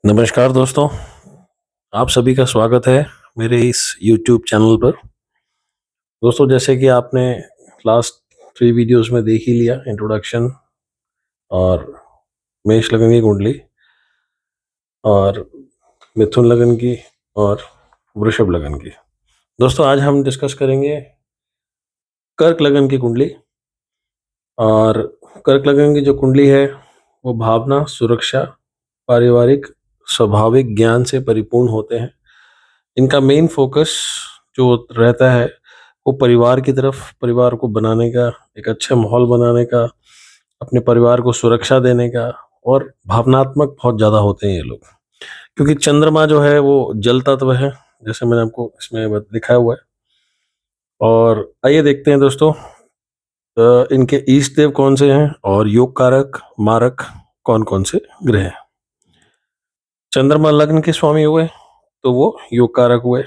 नमस्कार दोस्तों, आप सभी का स्वागत है मेरे इस YouTube चैनल पर। दोस्तों, जैसे कि आपने लास्ट 3 वीडियोस में देख ही लिया, इंट्रोडक्शन और मेष लगन की कुंडली और मिथुन लगन की और वृषभ लगन की। दोस्तों, आज हम डिस्कस करेंगे कर्क लगन की कुंडली। और कर्क लगन की जो कुंडली है वो भावना, सुरक्षा, पारिवारिक, स्वाभाविक ज्ञान से परिपूर्ण होते हैं। इनका मेन फोकस जो रहता है वो परिवार की तरफ, परिवार को बनाने का, एक अच्छा माहौल बनाने का, अपने परिवार को सुरक्षा देने का, और भावनात्मक बहुत ज़्यादा होते हैं ये लोग। क्योंकि चंद्रमा जो है वो जल तत्व है, जैसे मैंने आपको इसमें लिखा हुआ है। और आइए देखते हैं दोस्तों, इनके ईष्ट देव कौन से हैं और योग कारक, मारक कौन कौन से ग्रह हैं। चंद्रमा लग्न के स्वामी हुए तो वो योग कारक हुए।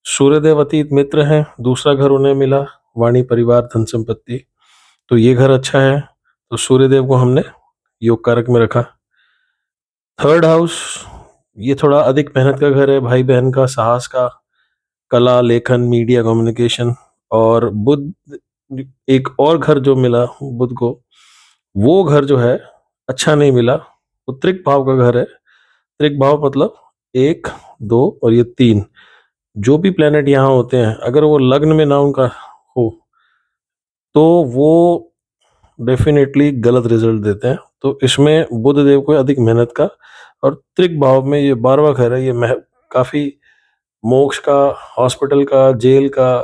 सूर्यदेव अतीत मित्र हैं, दूसरा घर उन्हें मिला, वाणी, परिवार, धन संपत्ति, तो ये घर अच्छा है, तो सूर्यदेव को हमने योग कारक में रखा। थर्ड हाउस, ये थोड़ा अधिक मेहनत का घर है, भाई बहन का, साहस का, कला, लेखन, मीडिया, कम्युनिकेशन। और बुध, एक और घर जो मिला बुध को, वो घर जो है अच्छा नहीं मिला, वो त्रिक भाव का घर है। त्रिक भाव मतलब 1, 2 और ये 3, जो भी प्लेनेट यहाँ होते हैं अगर वो लग्न में ना उनका हो तो वो डेफिनेटली गलत रिजल्ट देते हैं। तो इसमें बुध देव को अधिक मेहनत का, और त्रिक भाव में ये 12वां घर है, ये काफी मोक्ष का, हॉस्पिटल का, जेल का,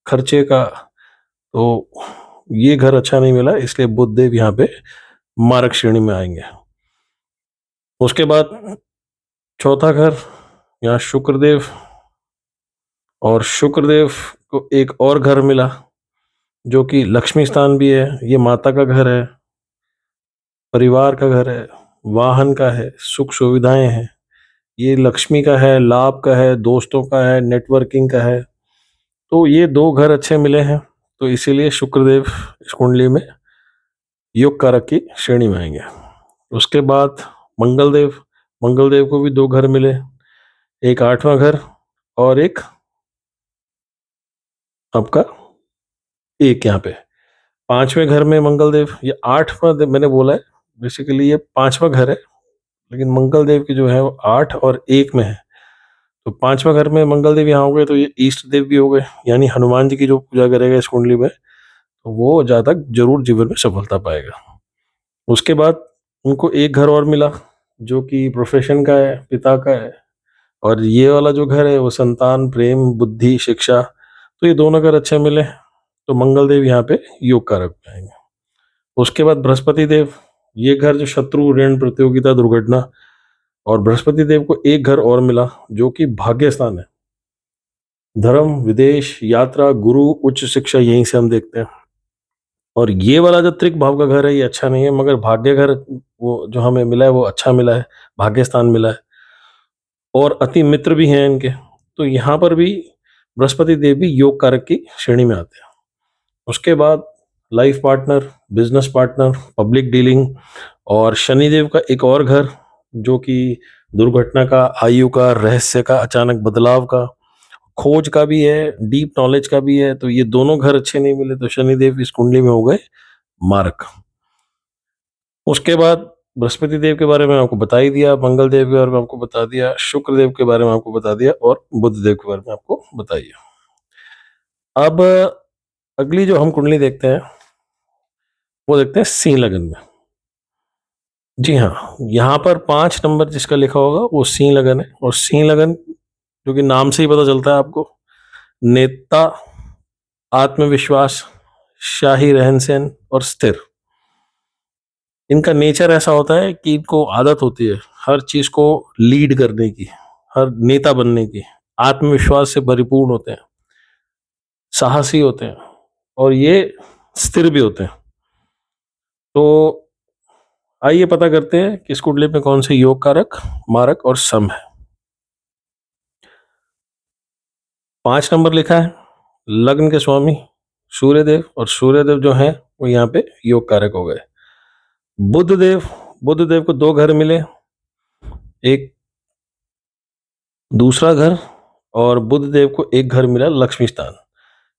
खर्चे का, तो ये घर अच्छा नहीं मिला, इसलिए बुध देव यहाँ पे मारक श्रेणी में आएंगे। उसके बाद चौथा घर, यहाँ शुक्रदेव, और शुक्रदेव को एक और घर मिला जो कि लक्ष्मी स्थान भी है, ये माता का घर है, परिवार का घर है, वाहन का है, सुख सुविधाएं हैं, ये लक्ष्मी का है, लाभ का है, दोस्तों का है, नेटवर्किंग का है। तो ये 2 घर अच्छे मिले हैं, तो इसीलिए शुक्रदेव इस कुंडली में योग कारक की श्रेणी में आएंगे। उसके बाद मंगल देव, मंगल देव को भी 2 घर मिले, एक 8वां घर और एक आपका एक यहाँ पे 5वें घर में मंगल देव। ये 8वां मैंने बोला है, बेसिकली ये 5वां घर है, लेकिन मंगल देव की जो है वो 8 और 1 में है। तो 5वां घर में मंगल देव यहाँ हो गए, तो ये ईष्ट देव भी हो गए, यानी हनुमान जी की जो पूजा करेगा इस कुंडली में तो वो जातक जरूर जीवन में सफलता पाएगा। उसके बाद उनको एक घर और मिला जो कि प्रोफेशन का है, पिता का है, और ये वाला जो घर है वो संतान, प्रेम, बुद्धि, शिक्षा, तो ये दोनों घर अच्छे मिले, तो मंगल देव यहाँ पे योग कारक में आएंगे। उसके बाद बृहस्पति देव, ये घर जो शत्रु, ऋण, प्रतियोगिता, दुर्घटना, और बृहस्पति देव को एक घर और मिला जो कि भाग्य स्थान है, धर्म, विदेश, यात्रा, गुरु, उच्च शिक्षा, यहीं से हम देखते हैं। और ये वाला जो त्रिक भाव का घर है ये अच्छा नहीं है, मगर भाग्य घर वो जो हमें मिला है वो अच्छा मिला है, भाग्य स्थान मिला है, और अति मित्र भी हैं इनके, तो यहाँ पर भी बृहस्पति देव भी योग कारक की श्रेणी में आते हैं। उसके बाद life partner, business partner, public dealing, और शनिदेव का एक और घर जो कि दुर्घटना का, आयु का, रहस्य का, अचानक बदलाव का, खोज का भी है, डीप नॉलेज का भी है, तो ये दोनों घर अच्छे नहीं मिले, तो शनिदेव इस कुंडली में हो गए मारक। उसके बाद बृहस्पति देव के बारे में आपको बता ही दिया, मंगल देव के बारे में आपको बता दिया, शुक्र देव के बारे में आपको बता दिया, और बुध देव के बारे में आपको बताइए। अब अगली जो हम कुंडली देखते हैं वो देखते हैं सिंह लगन में। जी हाँ, यहाँ पर 5 नंबर जिसका लिखा होगा वो सिंह लगन है, और सिंह लगन जो कि नाम से ही पता चलता है आपको, नेता, आत्मविश्वास, शाही रहन सहन और स्थिर। इनका नेचर ऐसा होता है कि इनको आदत होती है हर चीज को लीड करने की, हर नेता बनने की, आत्मविश्वास से परिपूर्ण होते हैं, साहसी होते हैं, और ये स्थिर भी होते हैं। तो आइए पता करते हैं कि इस कुंडली में कौन से योग कारक, मारक और सम है। 5 नंबर लिखा है, लग्न के स्वामी सूर्यदेव, और सूर्यदेव जो है वो यहाँ पे योग कारक हो गए। बुध देव, बुध देव को 2 घर मिले, एक दूसरा घर, और बुध देव को एक घर मिला लक्ष्मी स्थान।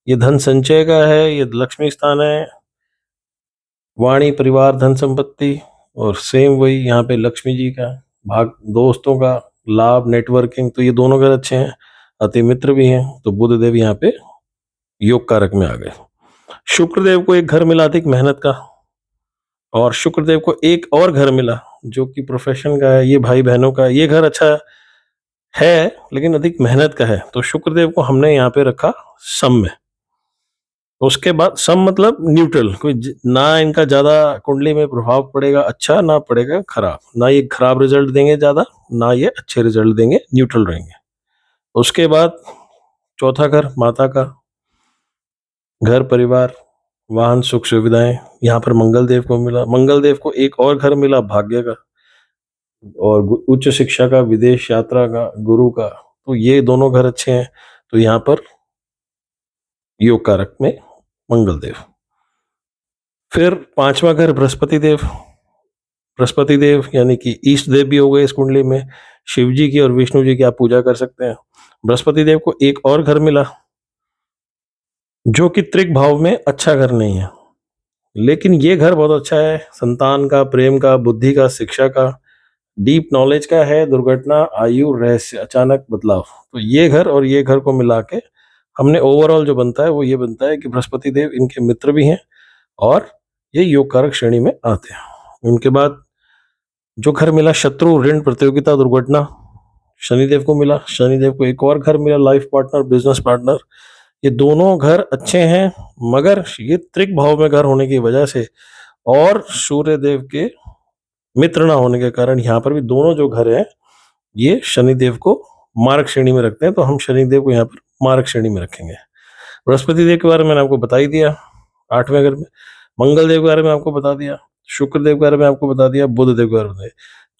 ये धन संचय का है, ये लक्ष्मी स्थान है, वाणी, परिवार, धन संपत्ति। और सेम वही यहाँ पे लक्ष्मी जी का भाग, दोस्तों का लाभ, नेटवर्किंग। तो ये दोनों घर अच्छे हैं, अति मित्र भी हैं, तो बुध देव यहाँ पे योग कारक में आ गए। शुक्र देव को एक घर मिला अधिक मेहनत का, और शुक्र देव को एक और घर मिला जो कि प्रोफेशन का है, ये भाई बहनों का। ये घर अच्छा है लेकिन अधिक मेहनत का है, तो शुक्र देव को हमने यहाँ पे रखा सम में। उसके बाद सम मतलब न्यूट्रल, ना इनका ज्यादा कुंडली में प्रभाव पड़ेगा अच्छा, ना पड़ेगा खराब, ना ये खराब रिजल्ट देंगे ज्यादा, ना ये अच्छे रिजल्ट देंगे, न्यूट्रल रहेंगे। उसके बाद चौथा घर माता का, घर परिवार, वाहन, सुख सुविधाएं। यहाँ पर मंगल देव को मिला, मंगल देव को एक और घर मिला भाग्य का, और उच्च शिक्षा का, विदेश यात्रा का, गुरु का। तो ये दोनों घर अच्छे हैं, तो यहाँ पर योग कारक में मंगल देव। फिर पांचवा घर बृहस्पति देव। बृहस्पति देव यानी कि ईष्ट देव भी हो गए इस कुंडली में, शिव जी की और विष्णु जी की आप पूजा कर सकते हैं। बृहस्पति देव को एक और घर मिला जो कि त्रिक भाव में अच्छा घर नहीं है, लेकिन ये घर बहुत अच्छा है, संतान का, प्रेम का, बुद्धि का, शिक्षा का, डीप नॉलेज का है, दुर्घटना, आयु, रहस्य, अचानक बदलाव। तो ये घर और ये घर को मिला के हमने ओवरऑल जो बनता है वो ये बनता है कि बृहस्पति देव इनके मित्र भी हैं और ये योग कारक श्रेणी में आते हैं। उनके बाद जो घर मिला शत्रु, ऋण, प्रतियोगिता, दुर्घटना, शनिदेव को मिला। शनिदेव को एक और घर मिला लाइफ पार्टनर, बिजनेस पार्टनर। ये दोनों घर अच्छे हैं, मगर ये त्रिक भाव में घर होने की वजह से और सूर्य देव के मित्र ना होने के कारण यहाँ पर भी दोनों जो घर हैं ये शनिदेव को मारक श्रेणी में रखते हैं, तो हम शनिदेव को यहाँ पर मारक श्रेणी में रखेंगे। बृहस्पति देव के बारे में मैंने आपको बता ही दिया, आठवें घर में। मंगल देव के बारे में आपको बता दिया, शुक्र देव के बारे में आपको बता दिया, बुध देव के बारे में।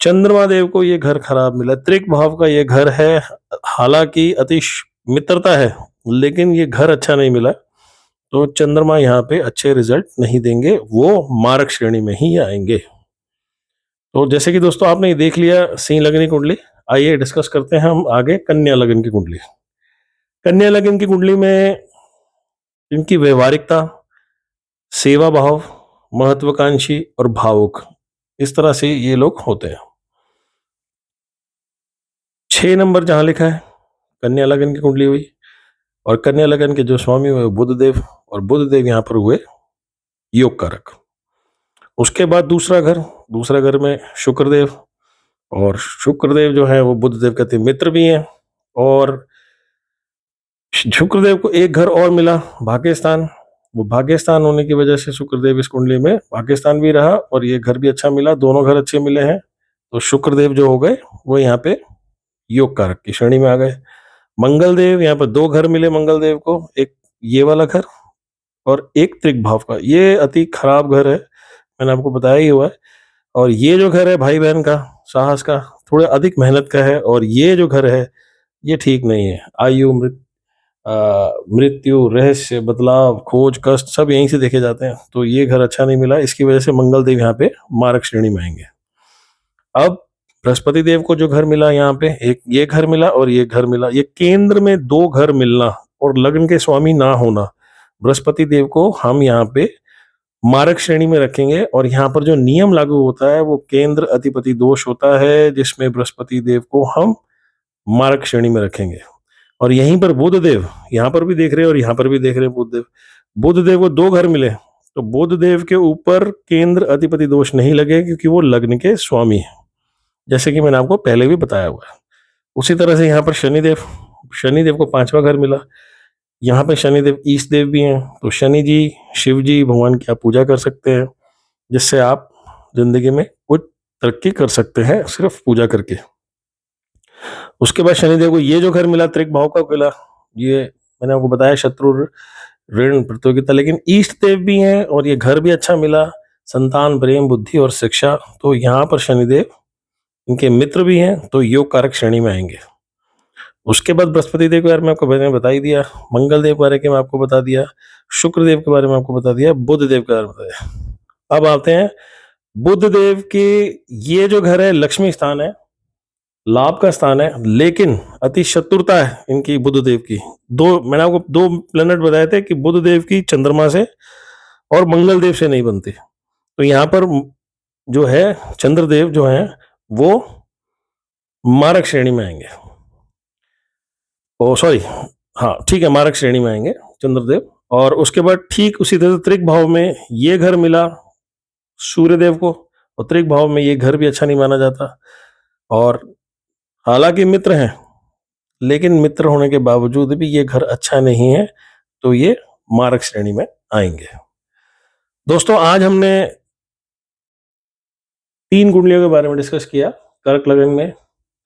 चंद्रमा देव को ये घर खराब मिला, त्रिक भाव का ये घर है, हालांकि अति मित्रता है लेकिन ये घर अच्छा नहीं मिला, तो चंद्रमा यहाँ पे अच्छे रिजल्ट नहीं देंगे, वो मारक श्रेणी में ही आएंगे। तो जैसे कि दोस्तों आपने ये देख लिया सिंह लगन की कुंडली, आइए डिस्कस करते हैं हम आगे कन्या लगन की कुंडली। कन्या लगन की कुंडली में इनकी व्यवहारिकता, सेवा भाव, महत्वाकांक्षी और भावुक, इस तरह से ये लोग होते हैं। 6 नंबर जहां लिखा है कन्या लगन की कुंडली हुई, और कन्या लगन के जो स्वामी हुए बुध देव, और बुध देव यहाँ पर हुए योग कारक। उसके बाद दूसरा घर में शुक्रदेव, और शुक्रदेव जो है वो बुध देव के मित्र भी हैं, और शुक्रदेव को एक घर और मिला भाग्यस्थान। वो भाग्यस्थान होने की वजह से शुक्रदेव इस कुंडली में भाग्यस्थान भी रहा और ये घर भी अच्छा मिला, दोनों घर अच्छे मिले हैं, तो शुक्रदेव जो हो गए वो यहाँ पे योग कारक की श्रेणी में आ गए। मंगल देव, यहाँ पर 2 घर मिले मंगल देव को, एक ये वाला घर और एक त्रिक भाव का। ये अति खराब घर है, मैंने आपको बताया ही हुआ है। और ये जो घर है भाई बहन का, साहस का, थोड़ा अधिक मेहनत का है, और ये जो घर है ये ठीक नहीं है, आयु, मृत्यु, रहस्य, बदलाव, खोज, कष्ट सब यहीं से देखे जाते हैं, तो ये घर अच्छा नहीं मिला, इसकी वजह से मंगल देव यहाँ पे मारक श्रेणी में आएंगे। अब बृहस्पति देव को जो घर मिला यहाँ पे, एक ये घर मिला और ये घर मिला, ये केंद्र में 2 घर मिलना और लग्न के स्वामी ना होना, बृहस्पति देव को हम यहाँ पे मारक श्रेणी में रखेंगे। और यहाँ पर जो नियम लागू होता है वो केंद्र अधिपति दोष होता है, जिसमें बृहस्पति देव को हम मारक श्रेणी में रखेंगे। और यहीं पर बुध देव, यहाँ पर भी देख रहे हैं और यहाँ पर भी देख रहे हैं बुध देव को 2 घर मिले, तो बुध देव के ऊपर केंद्र अधिपति दोष नहीं लगे क्योंकि वो लग्न के स्वामी है, जैसे कि मैंने आपको पहले भी बताया हुआ है। उसी तरह से यहाँ पर शनिदेव को 5वां घर मिला, यहाँ पे शनिदेव ईष्ट देव भी हैं, तो शनि जी, शिव जी, भगवान की आप पूजा कर सकते हैं, जिससे आप जिंदगी में कुछ तरक्की कर सकते हैं सिर्फ पूजा करके। उसके बाद शनिदेव को ये जो घर मिला त्रिक भाव का मिला, ये मैंने आपको बताया शत्रु, ऋण, प्रतियोगिता, लेकिन ईष्ट देव भी हैं और ये घर भी अच्छा मिला, संतान, प्रेम, बुद्धि और शिक्षा। तो यहाँ पर शनिदेव इनके मित्र भी हैं, तो योग कारक श्रेणी में आएंगे। उसके बाद बृहस्पति देव के बारे में आपको मैंने बता ही दिया, मंगल देव के बारे में आपको बता दिया, शुक्र देव के बारे में आपको बता दिया, बुध देव के बारे में बताया। अब आते हैं बुध देव के, ये जो घर है लक्ष्मी स्थान है, लाभ का स्थान है, लेकिन अति शत्रुता है इनकी बुध देव की। मैंने आपको 2 प्लेनेट बताए थे कि बुध देव की चंद्रमा से और मंगल देव से नहीं बनती। तो यहाँ पर जो है चंद्रदेव जो है वो मारक श्रेणी में आएंगे। ओ सॉरी, हाँ ठीक है, मारक श्रेणी में आएंगे चंद्रदेव। और उसके बाद ठीक उसी तरह त्रिक भाव में ये घर मिला सूर्यदेव को, और त्रिक भाव में ये घर भी अच्छा नहीं माना जाता। और हालांकि मित्र हैं, लेकिन मित्र होने के बावजूद भी ये घर अच्छा नहीं है, तो ये मारक श्रेणी में आएंगे। दोस्तों आज हमने 3 कुंडलियों के बारे में डिस्कस किया, कर्क लगन में,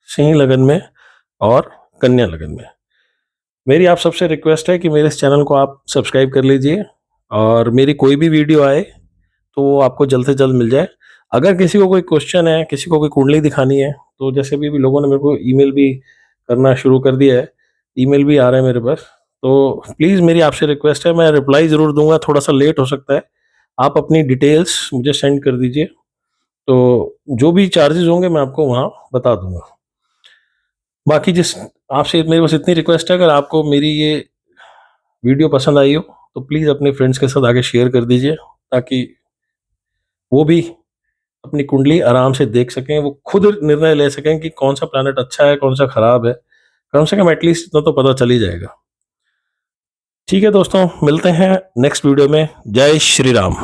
सिंह लगन में और कन्या लगन में। मेरी आप सबसे रिक्वेस्ट है कि मेरे इस चैनल को आप सब्सक्राइब कर लीजिए, और मेरी कोई भी वीडियो आए तो वो आपको जल्द से जल्द मिल जाए। अगर किसी को कोई क्वेश्चन है, किसी को कोई कुंडली दिखानी है, तो जैसे भी लोगों ने मेरे को ईमेल भी करना शुरू कर दिया है, ईमेल भी आ रहा है मेरे पास, तो प्लीज़ मेरी आपसे रिक्वेस्ट है, मैं रिप्लाई ज़रूर दूंगा, थोड़ा सा लेट हो सकता है। आप अपनी डिटेल्स मुझे सेंड कर दीजिए, तो जो भी चार्जेस होंगे मैं आपको वहाँ बता दूंगा। बाकी आपसे मेरे पास इतनी रिक्वेस्ट है, अगर आपको मेरी ये वीडियो पसंद आई हो तो प्लीज़ अपने फ्रेंड्स के साथ आगे शेयर कर दीजिए, ताकि वो भी अपनी कुंडली आराम से देख सकें, वो खुद निर्णय ले सकें कि कौन सा प्लैनेट अच्छा है, कौन सा खराब है। कम से कम एटलीस्ट इतना तो पता चल ही जाएगा। ठीक है दोस्तों, मिलते हैं नेक्स्ट वीडियो में। जय श्री राम।